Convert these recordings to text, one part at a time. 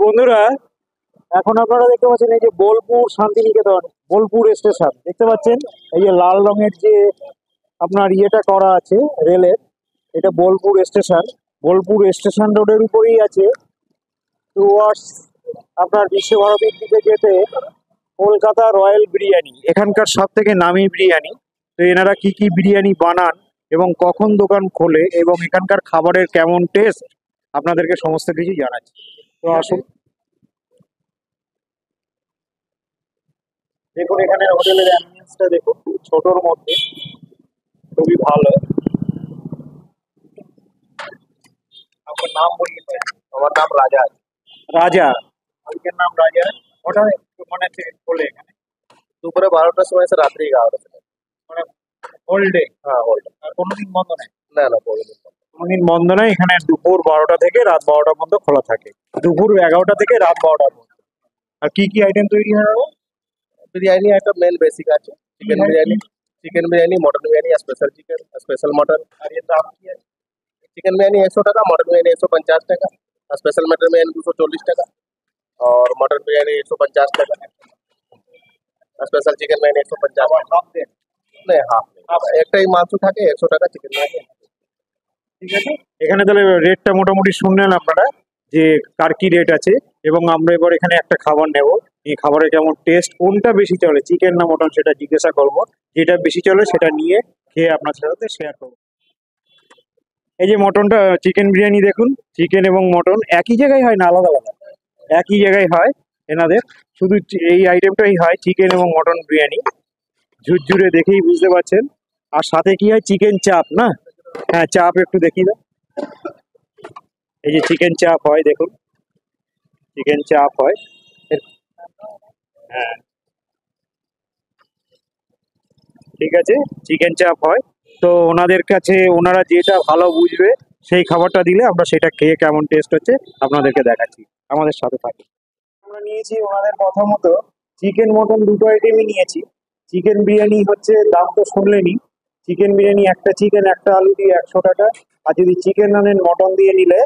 বন্ধুরা, এখন আপনারা দেখতে পাচ্ছেন এই যে বোলপুর শান্তিনিকেতন, বোলপুর স্টেশন দেখতে পাচ্ছেন। এই যে লাল রঙের যে আপনার ইয়েটা করা আছে রেলের, এটা বোলপুর স্টেশন। বোলপুর স্টেশন রোডের উপরেই আছে টুয়ার্ডস আপনার বিশ্বভারতীর দিকে যেতে কলকাতা রয়্যাল বিরিয়ানি, এখানকার সব থেকে নামি বিরিয়ানি। তো এনারা কি কি বিরিয়ানি বানান এবং কখন দোকান খোলে এবং এখানকার খাবারের কেমন টেস্ট, আপনাদেরকে সমস্ত কিছু জানাচ্ছি। তো আসুন দেখুন, এখানে হোটেলের অ্যাম্বিয়েন্সটা দেখুন, ছোটর মধ্যে খুবই ভালো। আপনার নাম বলিয়ে দেন। আমার নাম রাজা আছে। রাজা, মালিকের নাম রাজা। ওটা একটু মানে খোলে এখানে, দুপুরে 12টার সময় এসে রাত্রি 11টা থেকে। মানে হোল ডে, হ্যাঁ, হোল্ড। আর কোনোদিন বন্ধ নেই? না না, প্রবলেম নেই। কোনোদিন বন্ধ নেই, এখানে দুপুর 12টা থেকে রাত 12টা পর্যন্ত খোলা থাকে, দুপুর 11টা থেকে রাত 12টা পর্যন্ত। আর কি কি আইটেম তৈরি হয় দাদা? বিরিয়ানি আইটেম মেন বেসিক আছে। Chicken biryani, mutton biryani, special chicken, special mutton. আর এর দাম কি আছে? চিকেন বিরিয়ানি 100 টাকা, মটন বিরিয়ানি 150 টাকা, স্পেশাল মটন বিরিয়ানি 240 টাকা, और मटन बिरयानी 150 টাকা, স্পেশাল চিকেন বিরিয়ানি 150। আবার হাফ দেন? नहीं, हाफ একটাই মাংস থাকে 100 টাকা চিকেন বিরিয়ানি। ঠিক আছে, এখানে তাহলে রেটটা মোটামুটি শুনলেন আপনারা যে কার কি রেট আছে। এবং আমরা এবার এখানে একটা খাবার নেব, এই খাবারের কেমন টেস্ট, কোনটা বেশি চলে, চিকেন না মটন, সেটা জিজ্ঞাসা করবো। যেটা বেশি চলে সেটা নিয়ে খেয়ে আপনার সাথে শেয়ার করবো। এই যে মটনটা, চিকেন বিরিয়ানি দেখুন, চিকেন এবং মটন একই জায়গায় হয় না আলাদা আলাদা? একই জায়গায় হয় এনাদের, শুধু এই আইটেমটাই হয় চিকেন এবং মটন বিরিয়ানি। ঝুরঝুরে দেখেই বুঝতে পারছেন। আর সাথে কি হয়, চিকেন চাপ না? হ্যাঁ, চাপ একটু দেখি না। এই যে চিকেন চাপ হয় দেখুন, চিকেন চাপ হয়। হ্যাঁ, ঠিক আছে, চিকেন চাপ হয়। তো ওনাদের কাছে ওনারা যেটা ভালো বুঝবে সেই খাবারটা দিলে আমরা সেটা খেয়ে কেমন টেস্ট হচ্ছে আপনাদেরকে দেখাচ্ছি। আমাদের সাথে থাকুন। আমরা নিয়েছি ওনাদের কথা মতো চিকেন মটন দুটো আইটেমই নিয়েছি। চিকেন বিরিয়ানি হচ্ছে, দাম তো শুনলেনই। চিকেন বিরিয়ানি একটা চিকেন একটা আলু দিয়ে 100 টাকা। আর যদি চিকেন আনেন মটন দিয়ে নিলে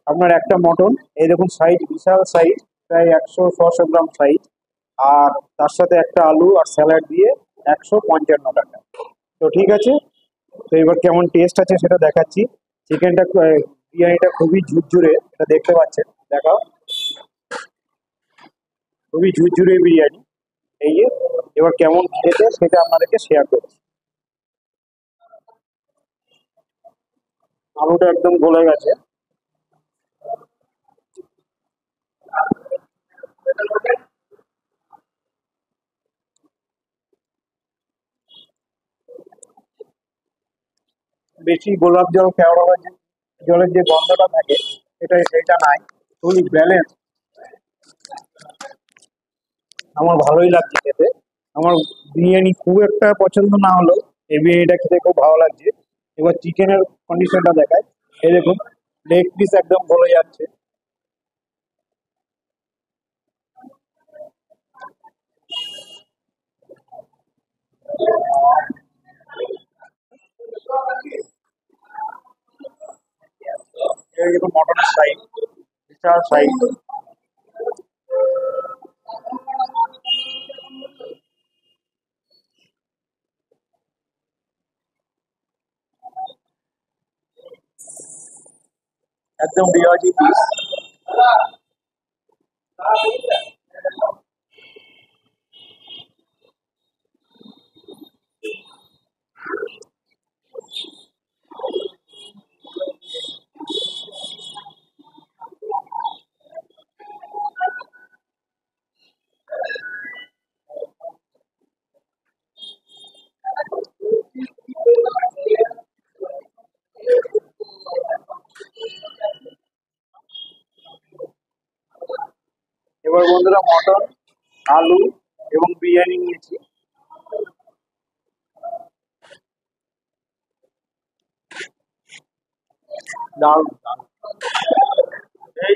আপনার একটা মটন, এই দেখুন সাইজ, বিশাল সাইজ, প্রায় 100-150 গ্রাম সাইজ। আর তার সাথে একটা আলু আর স্যালাড দিয়ে 155 টাকা। তো ঠিক আছে, তো এবার কেমন টেস্ট আছে সেটা দেখাচ্ছি। চিকেনটা, বিরিয়ানিটা খুবই ঝুরঝুরে, এটা দেখতে পাচ্ছেন, দেখাও। খুবই ঝুরঝুরে বিরিয়ানি। এই যে এবার কেমন খেতে সেটা আপনাদেরকে শেয়ার করছি। আলুটা একদম গলে গেছে। বেশি গোলাপ জল, কেওড়া জলের যে গন্ধটা থাকে সেটা নাই, খুবই ব্যালেন্স। আমার ভালোই লাগছে খেতে। আমার বিরিয়ানি খুব একটা পছন্দ না হলেও এই বিরিয়ানিটা খেতে খুব ভালো লাগছে। এবার চিকেনের কন্ডিশনটা দেখায়। এই দেখুন, লেগ পিস একদম গলে যাচ্ছে। এই দেখুন মটনের সাইজ, বিশাল সাইজ। একদম রিয়াজি পিস। এবার বন্ধুরা, মটন, আলু এবং বিরিয়ানি নিয়েছি। দারুণ দারুণ। এই